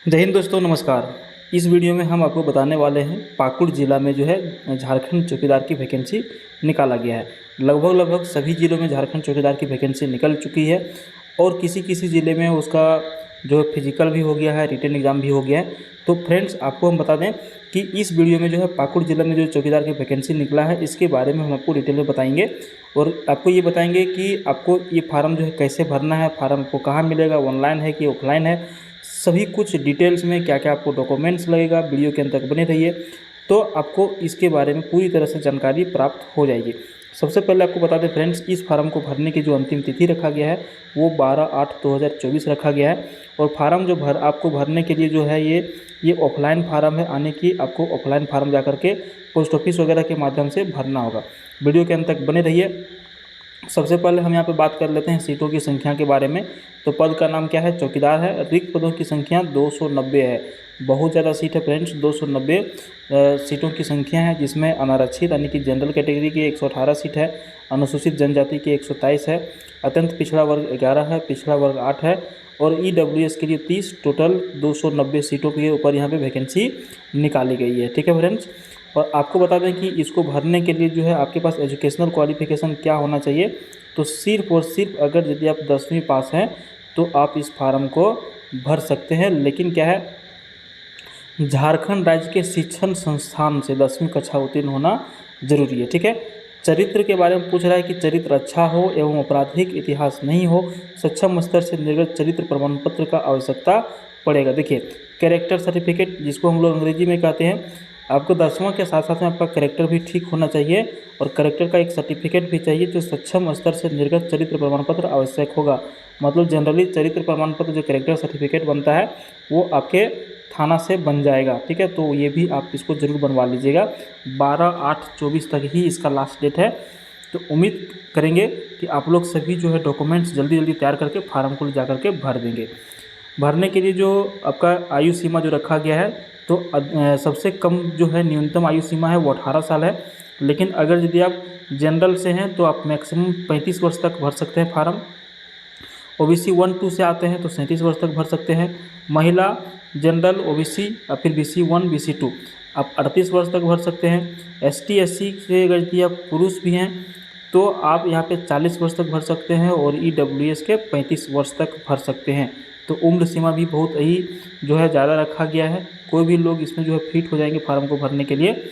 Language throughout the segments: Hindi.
जय हिंद दोस्तों, नमस्कार। इस वीडियो में हम आपको बताने वाले हैं पाकुड़ ज़िला में जो है झारखंड चौकीदार की वैकेंसी निकाला गया है। लगभग सभी ज़िलों में झारखंड चौकीदार की वैकेंसी निकल चुकी है और किसी किसी ज़िले में उसका जो है फिजिकल भी हो गया है, रिटन एग्ज़ाम भी हो गया है। तो फ्रेंड्स, आपको हम बता दें कि इस वीडियो में जो है पाकुड़ ज़िला में जो चौकीदार की वैकेंसी निकला है, इसके बारे में हम आपको डिटेल में बताएंगे और आपको ये बताएंगे कि आपको ये फार्म जो है कैसे भरना है, फार्म आपको कहाँ मिलेगा, ऑनलाइन है कि ऑफलाइन है, सभी कुछ डिटेल्स में क्या क्या आपको डॉक्यूमेंट्स लगेगा। वीडियो के अंत तक बने रहिए तो आपको इसके बारे में पूरी तरह से जानकारी प्राप्त हो जाएगी। सबसे पहले आपको बता दें फ्रेंड्स, इस फार्म को भरने की जो अंतिम तिथि रखा गया है वो 12/8/2024 रखा गया है। और फार्म जो आपको भरने के लिए जो है ये ऑफलाइन फार्म है, यानी कि आपको ऑफलाइन फार्म जा करके पोस्ट ऑफिस वगैरह के माध्यम से भरना होगा। वीडियो के अंत तक बने रहिए। सबसे पहले हम यहाँ पे बात कर लेते हैं सीटों की संख्या के बारे में। तो पद का नाम क्या है? चौकीदार है। रिक्त पदों की संख्या 290 है। बहुत ज़्यादा सीट है फ्रेंड्स, 290 सीटों की संख्या है, जिसमें अनारक्षित यानी कि जनरल कैटेगरी की 118 सीट है, अनुसूचित जनजाति की 127 है, अत्यंत पिछड़ा वर्ग 11 है, पिछड़ा वर्ग 8 है और EWS के लिए 30, टोटल 290 सीटों के ऊपर यहाँ पे वैकेंसी निकाली गई है। ठीक है फ्रेंड्स, और आपको बता दें कि इसको भरने के लिए जो है आपके पास एजुकेशनल क्वालिफिकेशन क्या होना चाहिए। तो सिर्फ और सिर्फ अगर यदि आप 10वीं पास हैं तो आप इस फार्म को भर सकते हैं। लेकिन क्या है, झारखंड राज्य के शिक्षण संस्थान से 10वीं कक्षा उत्तीर्ण होना जरूरी है। ठीक है, चरित्र के बारे में पूछ रहा है कि चरित्र अच्छा हो एवं आपराधिक इतिहास नहीं हो, सक्षम स्तर से निर्गत चरित्र प्रमाण पत्र का आवश्यकता पड़ेगा। देखिए, कैरेक्टर सर्टिफिकेट जिसको हम लोग अंग्रेजी में कहते हैं, आपको 10वां के साथ साथ में आपका कैरेक्टर भी ठीक होना चाहिए और कैरेक्टर का एक सर्टिफिकेट भी चाहिए जो सक्षम स्तर से निर्गत चरित्र प्रमाण पत्र आवश्यक होगा। मतलब जनरली चरित्र प्रमाण पत्र जो कैरेक्टर सर्टिफिकेट बनता है वो आपके थाना से बन जाएगा। ठीक है, तो ये भी आप इसको ज़रूर बनवा लीजिएगा। 12/8/24 तक ही इसका लास्ट डेट है। तो उम्मीद करेंगे कि आप लोग सभी जो है डॉक्यूमेंट्स जल्दी जल्दी तैयार करके फार्म को जा करके भर देंगे। भरने के लिए जो आपका आयु सीमा जो रखा गया है, तो सबसे कम जो है न्यूनतम आयु सीमा है वो 18 साल है। लेकिन अगर यदि आप जनरल से हैं तो आप मैक्सिमम 35 वर्ष तक भर सकते हैं फार्म। OBC 1-2 से आते हैं तो 37 वर्ष तक भर सकते हैं। महिला, जनरल, OBC या फिर BC 1 BC 2 आप 38 वर्ष तक भर सकते हैं। ST SC से अगर यदि आप पुरुष भी हैं तो आप यहाँ पे 40 वर्ष तक भर सकते हैं और EWS के 35 वर्ष तक भर सकते हैं। तो उम्र सीमा भी बहुत ही जो है ज़्यादा रखा गया है। कोई भी लोग इसमें जो है फिट हो जाएंगे फार्म को भरने के लिए।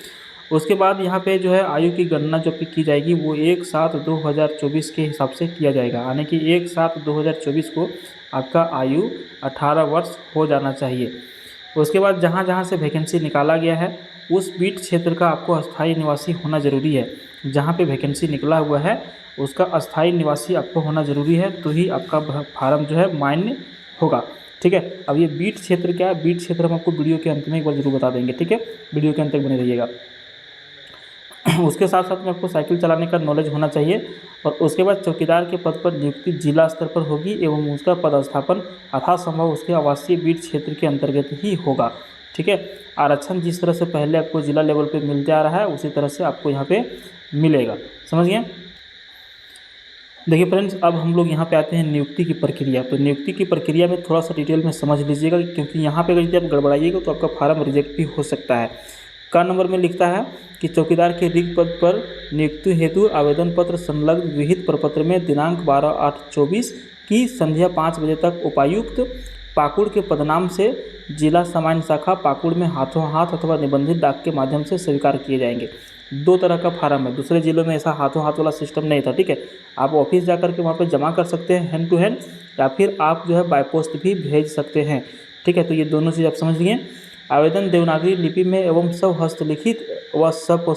उसके बाद यहाँ पे जो है आयु की गणना जो की जाएगी वो 1/7/2024 के हिसाब से किया जाएगा, यानी कि 1/7/2024 को आपका आयु 18 वर्ष हो जाना चाहिए। उसके बाद जहाँ जहाँ से वैकेंसी निकाला गया है उस बीट क्षेत्र का आपको अस्थायी निवासी होना ज़रूरी है। जहाँ पे वैकेंसी निकला हुआ है उसका अस्थायी निवासी आपको होना ज़रूरी है, तो ही आपका फार्म जो है मान्य होगा। ठीक है, अब ये बीट क्षेत्र क्या है, बीट क्षेत्र हम आपको वीडियो के अंत में एक बार जरूर बता देंगे। ठीक है, वीडियो के अंत तक बने रहिएगा। उसके साथ साथ में आपको साइकिल चलाने का नॉलेज होना चाहिए। और उसके बाद चौकीदार के पद पर नियुक्ति जिला स्तर पर होगी एवं उसका पदस्थापन यथासंभव उसके आवासीय बीट क्षेत्र के अंतर्गत ही होगा। ठीक है, आरक्षण जिस तरह से पहले आपको जिला लेवल पे मिलते आ रहा है उसी तरह से आपको यहाँ पे मिलेगा। समझ गए? देखिए फ्रेंड्स, अब हम लोग यहाँ पे आते हैं नियुक्ति की प्रक्रिया। तो नियुक्ति की प्रक्रिया में थोड़ा सा डिटेल में समझ लीजिएगा, क्योंकि यहाँ पे अगर यदि आप गड़बड़ाइएगा तो आपका फार्म रिजेक्ट भी हो सकता है। का नंबर में लिखता है कि चौकीदार के रिक्त पद पर नियुक्ति हेतु आवेदन पत्र संलग्न विहित प्रपत्र में दिनांक 12/8/24 की संध्या 5 बजे तक उपायुक्त पाकुड़ के पदनाम से जिला सामान्य शाखा पाकुड़ में हाथों हाथ अथवा निबंधित डाक के माध्यम से स्वीकार किए जाएंगे। 2 तरह का फार्म है, दूसरे जिलों में ऐसा हाथों हाथ वाला सिस्टम नहीं था। ठीक है, आप ऑफिस जाकर के वहाँ पर जमा कर सकते हैं हैंड टू हैंड, या फिर आप जो है बाय पोस्ट भी भेज सकते हैं। ठीक है, तो ये दोनों चीज़ आप समझ लिए। आवेदन देवनागरी लिपि में एवं सब हस्तलिखित व सब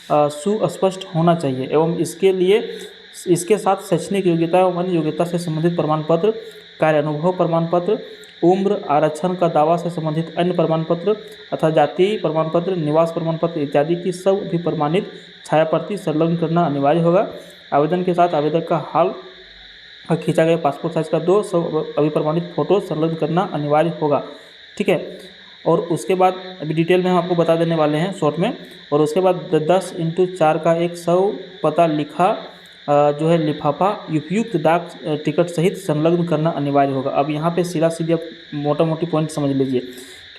सुस्पष्ट होना चाहिए एवं इसके साथ शैक्षणिक योग्यता एवं अन्य योग्यता से संबंधित प्रमाण पत्र, कार्य अनुभव प्रमाण पत्र, उम्र, आरक्षण का दावा से संबंधित अन्य प्रमाण पत्र तथा जाति प्रमाण पत्र, निवास प्रमाण पत्र इत्यादि की सब भी प्रमाणित छाया प्रति संलग्न करना अनिवार्य होगा। आवेदन के साथ आवेदक का हाल खींचा गया पासपोर्ट साइज का 2 सब अभिप्रमाणित फोटो संलग्न करना अनिवार्य होगा। ठीक है, और उसके बाद अभी डिटेल में हम आपको बता देने वाले हैं शॉर्ट में। और उसके बाद 10x4 का एक 100 पता लिखा जो है लिफाफा उपयुक्त डाक टिकट सहित संलग्न करना अनिवार्य होगा। अब यहाँ पे सीधा सीधे आप मोटा मोटी पॉइंट समझ लीजिए।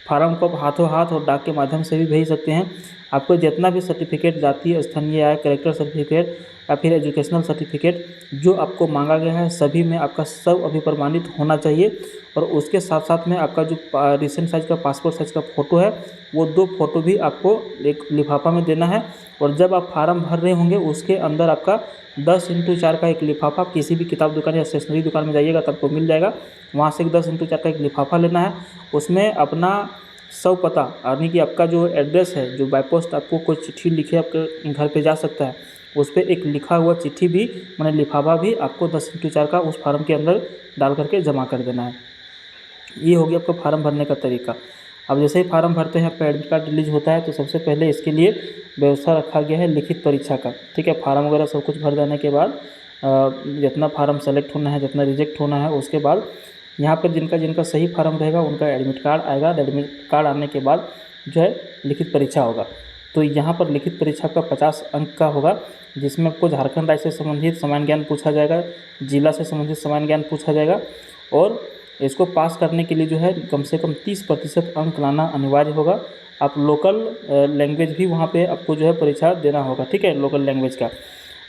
फार्म को आप हाथों हाथ और डाक के माध्यम से भी भेज सकते हैं। आपको जितना भी सर्टिफिकेट, जातीय, स्थानीय या कैरेक्टर सर्टिफिकेट या फिर एजुकेशनल सर्टिफिकेट जो आपको मांगा गया है, सभी में आपका सब अभिप्रमाणित होना चाहिए। और उसके साथ साथ में आपका जो रिसेंट साइज का पासपोर्ट साइज का फ़ोटो है, वो 2 फोटो भी आपको एक लिफाफा में देना है। और जब आप फार्म भर रहे होंगे उसके अंदर आपका 10x4 का एक लिफाफा, किसी भी किताब दुकान या स्टेशनरी दुकान में जाइएगा तो आपको मिल जाएगा, वहाँ से एक 10x4 का एक लिफाफा लेना है। उसमें अपना सब पता, यानी कि आपका जो एड्रेस है, जो बाय पोस्ट आपको कोई चिट्ठी लिखे आपके घर पे जा सकता है, उस पर एक लिखा हुआ चिट्ठी भी, मैंने लिफाफा भी आपको 10x4 का उस फार्म के अंदर डाल करके जमा कर देना है। ये हो गया आपको फार्म भरने का तरीका। अब जैसे ही फार्म भरते हैं, आपका एडमिट कार्ड रिलीज होता है, तो सबसे पहले इसके लिए व्यवस्था रखा गया है लिखित परीक्षा का। ठीक है, फार्म वगैरह सब कुछ भर जाने के बाद जितना फार्म सेलेक्ट होना है, जितना रिजेक्ट होना है, उसके बाद यहाँ पर जिनका सही फार्म रहेगा उनका एडमिट कार्ड आएगा। एडमिट कार्ड आने के बाद जो है लिखित परीक्षा होगा। तो यहाँ पर लिखित परीक्षा का 50 अंक का होगा, जिसमें आपको झारखंड राज्य से संबंधित सामान्य ज्ञान पूछा जाएगा, जिला से संबंधित सामान्य ज्ञान पूछा जाएगा। और इसको पास करने के लिए जो है कम से कम 30% अंक लाना अनिवार्य होगा। आप लोकल लैंग्वेज भी वहाँ पे आपको जो है परीक्षा देना होगा। ठीक है, लोकल लैंग्वेज का।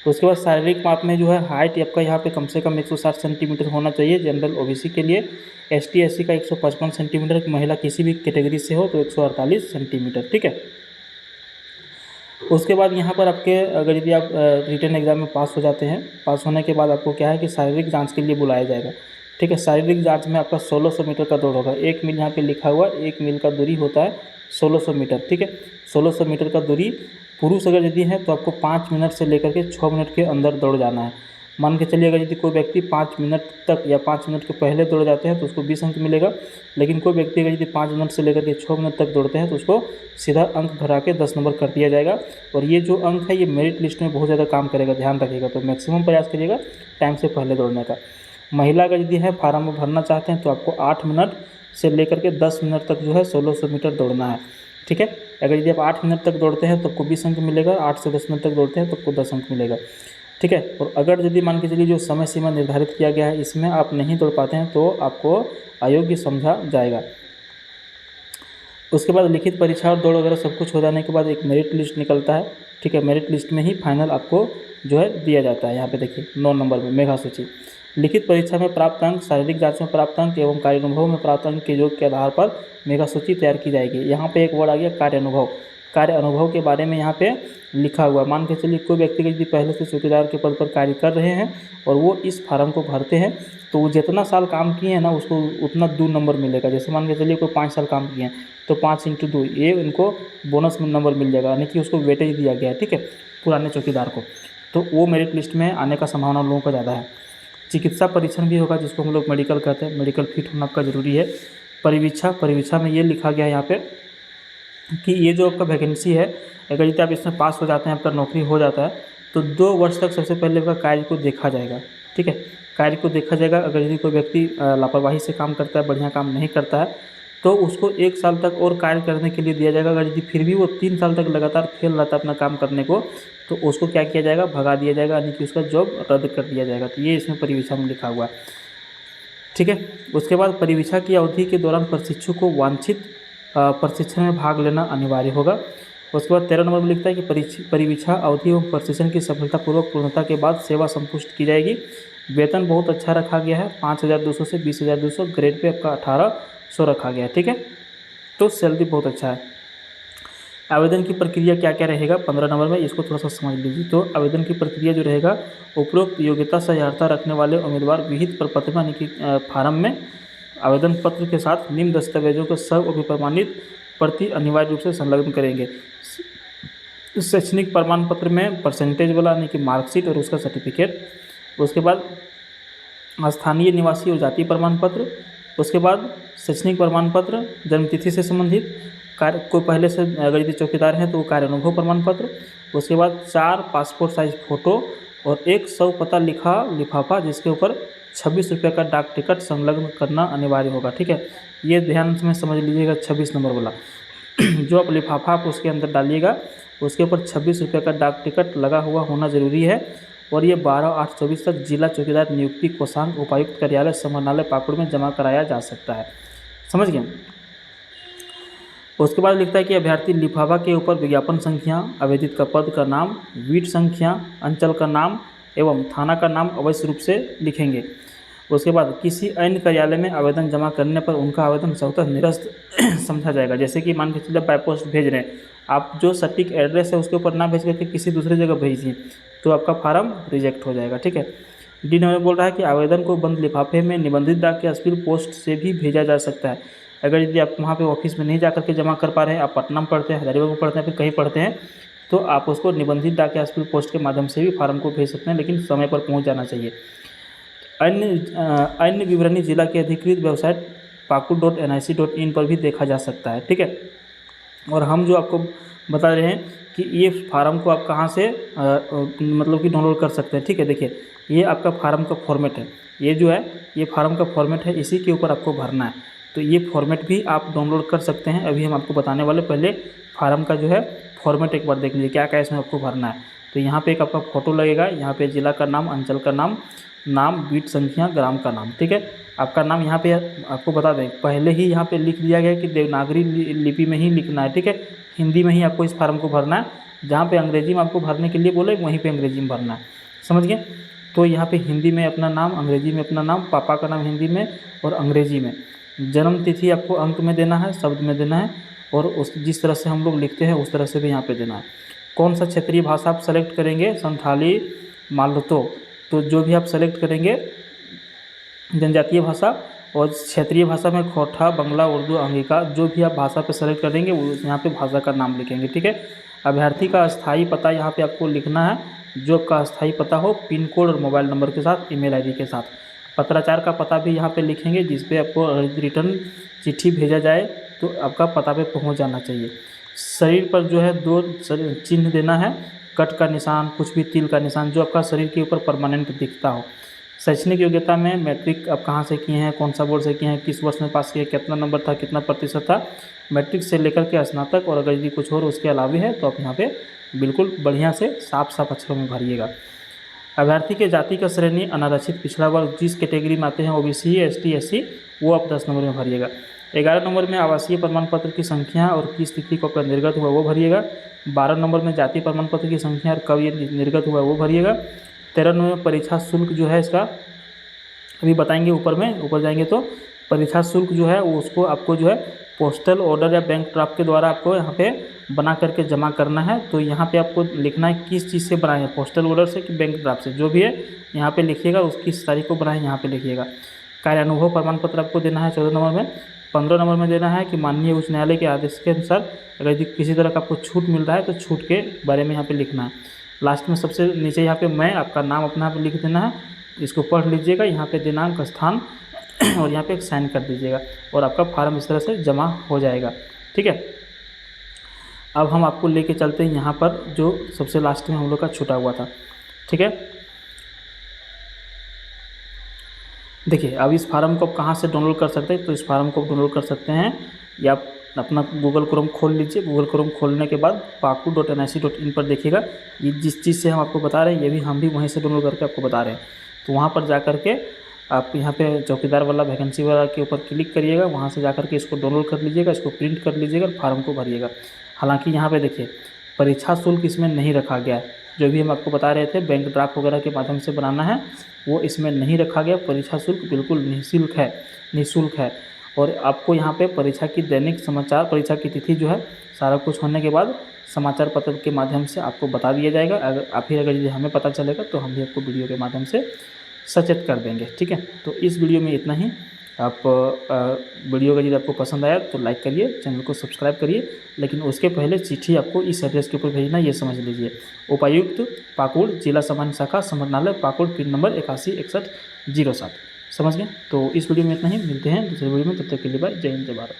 तो उसके बाद शारीरिक माप में जो है हाइट आपका यहाँ पे कम से कम 160 सेंटीमीटर होना चाहिए जनरल ओबीसी के लिए। एसटी एससी का 155 सेंटीमीटर, महिला किसी भी कैटेगरी से हो तो 148 सेंटीमीटर। ठीक है, उसके बाद यहाँ पर आपके अगर यदि आप रिटन एग्जाम में पास हो जाते हैं, पास होने के बाद आपको क्या है कि शारीरिक जांच के लिए बुलाया जाएगा। ठीक है, शारीरिक जांच में आपका 1600 मीटर का दौड़ होगा। 1 मील यहाँ पे लिखा हुआ, 1 मील का दूरी होता है 1600 मीटर। ठीक है, 1600 मीटर का दूरी पुरुष अगर यदि है तो आपको 5 मिनट से लेकर के 6 मिनट के अंदर दौड़ जाना है। मान के चलिए अगर यदि कोई व्यक्ति 5 मिनट तक या 5 मिनट के पहले दौड़ जाते हैं तो उसको 20 अंक मिलेगा। लेकिन कोई व्यक्ति अगर यदि 5 मिनट से लेकर के 6 मिनट तक दौड़ते हैं तो उसको सीधा अंक भरा के 10 नंबर कर दिया जाएगा। और ये जो अंक है ये मेरिट लिस्ट में बहुत ज़्यादा काम करेगा, ध्यान रखिएगा। तो मैक्सिमम प्रयास करिएगा टाइम से पहले दौड़ने का। महिला अगर यदि है फार्म में भरना चाहते हैं तो आपको 8 मिनट से लेकर के 10 मिनट तक जो है 1600 मीटर दौड़ना है। ठीक है, अगर यदि आप 8 मिनट तक दौड़ते हैं तो आपको 20 अंक मिलेगा, 8 से 10 मिनट तक दौड़ते हैं तो आपको 10 अंक मिलेगा। ठीक है, और अगर यदि मान के चलिए जो समय सीमा निर्धारित किया गया है इसमें आप नहीं दौड़ पाते हैं तो आपको अयोग्य समझा जाएगा। उसके बाद लिखित परीक्षा और दौड़ वगैरह सब कुछ हो जाने के बाद एक मेरिट लिस्ट निकलता है। ठीक है, मेरिट लिस्ट में ही फाइनल आपको जो है दिया जाता है। यहाँ पे देखिए 9 नंबर में मेघा सूची। लिखित परीक्षा में प्राप्त अंक, शारीरिक जांच में प्राप्त अंक एवं कार्य अनुभव में प्राप्त अंक के योग के आधार पर मेगा सूची तैयार की जाएगी। यहाँ पे एक वर्ड आ गया कार्य अनुभव। कार्य अनुभव के बारे में यहाँ पे लिखा हुआ, मान के चलिए कोई व्यक्ति यदि पहले से चौकीदार के पद पर कार्य कर रहे हैं और वो इस फार्म को भरते हैं तो वो जितना साल काम किए हैं ना उसको उतना 2 नंबर मिलेगा। जैसे मान के चलिए कोई 5 साल काम किए हैं तो 5 × 2 ये उनको बोनस में नंबर मिल जाएगा, यानी कि उसको वेटेज दिया गया है। ठीक है, पुराने चौकीदार को, तो वो मेरिट लिस्ट में आने का संभावना लोगों का ज़्यादा है। चिकित्सा परीक्षण भी होगा जिसको हम लोग मेडिकल कहते हैं। मेडिकल फिट होना आपका ज़रूरी है। परिवीक्षा में ये लिखा गया है यहाँ पे कि ये जो आपका वैकेंसी है, अगर यदि आप इसमें पास हो जाते हैं, आपका नौकरी हो जाता है तो 2 वर्ष तक सबसे पहले आपका कार्य को देखा जाएगा। ठीक है, कार्य को देखा जाएगा। अगर यदि कोई व्यक्ति लापरवाही से काम करता है, बढ़िया काम नहीं करता है, तो उसको 1 साल तक और कार्य करने के लिए दिया जाएगा। अगर यदि फिर भी वो 3 साल तक लगातार फेल रहता है अपना काम करने को, तो उसको क्या किया जाएगा, भगा दिया जाएगा, यानी कि उसका जॉब रद्द कर दिया जाएगा। तो ये इसमें परिवीक्षा में लिखा हुआ है। ठीक है, उसके बाद परिवीक्षा की अवधि के दौरान प्रशिक्षु को वांछित प्रशिक्षण में भाग लेना अनिवार्य होगा। उसके बाद 13 नंबर में लिखता है कि परिवीक्षा अवधि एवं प्रशिक्षण की सफलतापूर्वक पूर्णता के बाद सेवा संपुष्ट की जाएगी। वेतन बहुत अच्छा रखा गया है, 5200 से 20200, ग्रेड पे आपका 1800 रखा गया है। ठीक है, तो सैलरी बहुत अच्छा है। आवेदन की प्रक्रिया क्या क्या रहेगा 15 नंबर में, इसको थोड़ा सा समझ लीजिए। तो आवेदन की प्रक्रिया जो रहेगा, उपरोक्त योग्यता सहायता रखने वाले उम्मीदवार विहित प्रपत्र यानी कि फार्म में आवेदन पत्र के साथ निम्न दस्तावेजों को सब अभिप्रमाणित प्रति अनिवार्य रूप से संलग्न करेंगे। शैक्षणिक प्रमाण पत्र में परसेंटेज वाला यानी कि मार्कशीट और उसका सर्टिफिकेट। उसके बाद स्थानीय निवासी और जाति प्रमाण पत्र। उसके बाद शैक्षणिक प्रमाण पत्र, जन्मतिथि से संबंधित कार्य, कोई पहले से अगर यदि चौकीदार हैं तो वो कार्य अनुभव प्रमाण पत्र। उसके बाद 4 पासपोर्ट साइज फ़ोटो और 100 पता लिखा लिफाफा जिसके ऊपर 26 रुपये का डाक टिकट संलग्न करना अनिवार्य होगा। ठीक है, ये ध्यान में समझ लीजिएगा। 26 नंबर वाला जो आप लिफाफा आप उसके अंदर डालिएगा उसके ऊपर 26 रुपये का डाक टिकट लगा हुआ होना ज़रूरी है। और ये 12/8/24 तक जिला चौकीदार नियुक्ति कोषांग उपायुक्त कार्यालय समरनालय पाकुड़ में जमा कराया जा सकता है। समझ गए। उसके बाद लिखता है कि अभ्यर्थी लिफाफा के ऊपर विज्ञापन संख्या, आवेदित का पद का नाम, वीट संख्या, अंचल का नाम एवं थाना का नाम अवश्य रूप से लिखेंगे। उसके बाद किसी अन्य कार्यालय में आवेदन जमा करने पर उनका आवेदन स्वतः निरस्त समझा जाएगा। जैसे कि मान के चलिए बाय पोस्ट भेज रहे हैं, आप जो सटीक एड्रेस है उसके ऊपर ना भेज करके किसी दूसरी जगह भेजिए तो आपका फार्म रिजेक्ट हो जाएगा। ठीक है। डी नंबर बोल रहा है कि आवेदन को बंद लिफाफे में निबंधित डाक या स्पीड पोस्ट से भी भेजा जा सकता है। अगर यदि आप वहाँ पे ऑफिस में नहीं जा करके जमा कर पा रहे हैं, आप पटना में पढ़ते हैं, हजारीबाग में पढ़ते हैं, फिर कहीं पढ़ते हैं, तो आप उसको निबंधित डाक या स्पीड पोस्ट के माध्यम से भी फार्म को भेज सकते हैं, लेकिन समय पर पहुँच जाना चाहिए। अन्य विवरणी जिला के अधिकृत वेबसाइट pakur.nic.in पर भी देखा जा सकता है। ठीक है। और हम जो आपको बता रहे हैं कि ये फार्म को आप कहाँ से मतलब कि डाउनलोड कर सकते हैं। ठीक है। देखिए, ये आपका फार्म का फॉर्मेट है, ये जो है ये फार्म का फॉर्मेट है, इसी के ऊपर आपको भरना है। तो ये फॉर्मेट भी आप डाउनलोड कर सकते हैं। अभी हम आपको बताने वाले, पहले फार्म का जो है फॉर्मेट एक बार देख लीजिए क्या क्या इसमें आपको भरना है। तो यहाँ पे एक आपका फ़ोटो लगेगा, यहाँ पे जिला का नाम, अंचल का नाम, बीट संख्या, ग्राम का नाम। ठीक है। आपका नाम यहाँ पे आपको बता दें, पहले ही यहाँ पे लिख दिया गया है कि देवनागरी लिपि में ही लिखना है। ठीक है। हिंदी में ही आपको इस फार्म को भरना है। जहाँ पे अंग्रेजी में आपको भरने के लिए बोले वहीं पे अंग्रेजी में भरना है। समझ गए। तो यहाँ पे हिंदी में अपना नाम, अंग्रेजी में अपना नाम, पापा का नाम हिंदी में और अंग्रेजी में, जन्म तिथि आपको अंक में देना है, शब्द में देना है, और उस जिस तरह से हम लोग लिखते हैं उस तरह से भी यहाँ पे देना है। कौन सा क्षेत्रीय भाषा आप सेलेक्ट करेंगे, संथाली, मालतो, तो जो भी आप सेलेक्ट करेंगे जनजातीय भाषा, और क्षेत्रीय भाषा में खोटा, बंगला, उर्दू, अंगिका, जो भी आप भाषा पे सेलेक्ट करेंगे वो यहाँ पे भाषा का नाम लिखेंगे। ठीक है। अभ्यर्थी का अस्थायी पता यहाँ पे आपको लिखना है, जो आपका अस्थायी पता हो, पिन कोड और मोबाइल नंबर के साथ, ईमेल आईडी के साथ। पत्राचार का पता भी यहाँ पे लिखेंगे, जिस पे आपको रिटर्न चिट्ठी भेजा जाए तो आपका पता पे पहुँच जाना चाहिए। शरीर पर जो है 2 चिन्ह देना है, कट का निशान, कुछ भी तिल का निशान, जो आपका शरीर के ऊपर परमानेंट दिखता हो। शैक्षणिक योग्यता में मैट्रिक आप कहाँ से किए हैं, कौन सा बोर्ड से किए हैं, किस वर्ष में पास किए, कितना नंबर था, कितना प्रतिशत था, मैट्रिक से लेकर के स्नातक, और अगर यदि कुछ और उसके अलावा है तो आप यहाँ पे बिल्कुल बढ़िया से साफ साफ अक्षरों में भरिएगा। अभ्यर्थी के जाति का श्रेणी अनारक्षित पिछड़ा वर्ग, जिस कैटेगरी में आते हैं ओबीसी, एसटी, एससी, वो आप 10 नंबर में भरिएगा। 11 नंबर में आवासीय प्रमाण पत्र की संख्या और किस तिथि को आपका निर्गत हुआ वो भरिएगा। 12 नंबर में जाति प्रमाण पत्र की संख्या और कब ये निर्गत हुआ वो भरिएगा। 13 नंबर में परीक्षा शुल्क जो है इसका अभी बताएंगे, ऊपर जाएंगे तो परीक्षा शुल्क जो है वो उसको आपको जो है पोस्टल ऑर्डर या बैंक ड्राफ्ट के द्वारा आपको यहाँ पे बना करके जमा करना है। तो यहाँ पे आपको लिखना है किस चीज़ से बनाए हैं, पोस्टल ऑर्डर से कि बैंक ड्राफ्ट से, जो भी है यहाँ पे लिखिएगा, उसकी तारीख को बनाए यहाँ पे लिखिएगा। कार्यानुभव प्रमाण पत्र आपको देना है 14 नंबर में। 15 नंबर में देना है कि माननीय उच्च न्यायालय के आदेश के अनुसार अगर यदि किसी तरह का आपको छूट मिल रहा है तो छूट के बारे में यहाँ पे लिखना है। लास्ट में सबसे नीचे यहाँ पे मैं आपका नाम अपना यहाँ पे लिख देना है, इसको पढ़ लीजिएगा, यहाँ पे दिनांक, स्थान और यहाँ पे एक साइन कर दीजिएगा और आपका फार्म इस तरह से जमा हो जाएगा। ठीक है। अब हम आपको लेके चलते हैं यहाँ पर जो सबसे लास्ट में हम लोग का छूटा हुआ था। ठीक है। देखिए, अब इस फार्म को आप कहाँ से डाउनलोड कर सकते हैं, तो इस फार्म को डाउनलोड कर सकते हैं या अपना गूगल क्रोम खोल लीजिए। गूगल क्रोम खोलने के बाद pakur.nic.in पर देखिएगा, ये जिस चीज़ से हम आपको बता रहे हैं ये भी हम भी वहीं से डाउनलोड करके आपको बता रहे हैं। तो वहाँ पर जा करके आप यहाँ पे चौकीदार वाला वैकेंसी वाला के ऊपर क्लिक करिएगा, वहाँ से जा करके इसको डाउनलोड कर लीजिएगा, इसको प्रिंट कर लीजिएगा, फार्म को भरिएगा। हालांकि यहाँ पे देखिए परीक्षा शुल्क इसमें नहीं रखा गया है, जो भी हम आपको बता रहे थे बैंक ड्राफ्ट वगैरह के माध्यम से बनाना है वो इसमें नहीं रखा गया। परीक्षा शुल्क बिल्कुल निःशुल्क है। और आपको यहाँ पे परीक्षा की दैनिक समाचार, परीक्षा की तिथि जो है सारा कुछ होने के बाद समाचार पत्र के माध्यम से आपको बता दिया जाएगा। अगर यदि हमें पता चलेगा तो हम भी आपको वीडियो के माध्यम से सचेत कर देंगे। ठीक है। तो इस वीडियो में इतना ही। आप वीडियो का यदि आपको पसंद आया तो लाइक करिए, चैनल को सब्सक्राइब करिए, लेकिन उसके पहले चिट्ठी आपको इस एड्रेस के ऊपर भेजना, ये समझ लीजिए। उपायुक्त पाकुड़, जिला सामान्य शाखा, समरनालय पाकुड़, पिन नंबर 816107। समझ गए। तो इस वीडियो में इतना ही, मिलते हैं दूसरे वीडियो में, तब तक के लिए बाय। जय हिंद, जय भारत।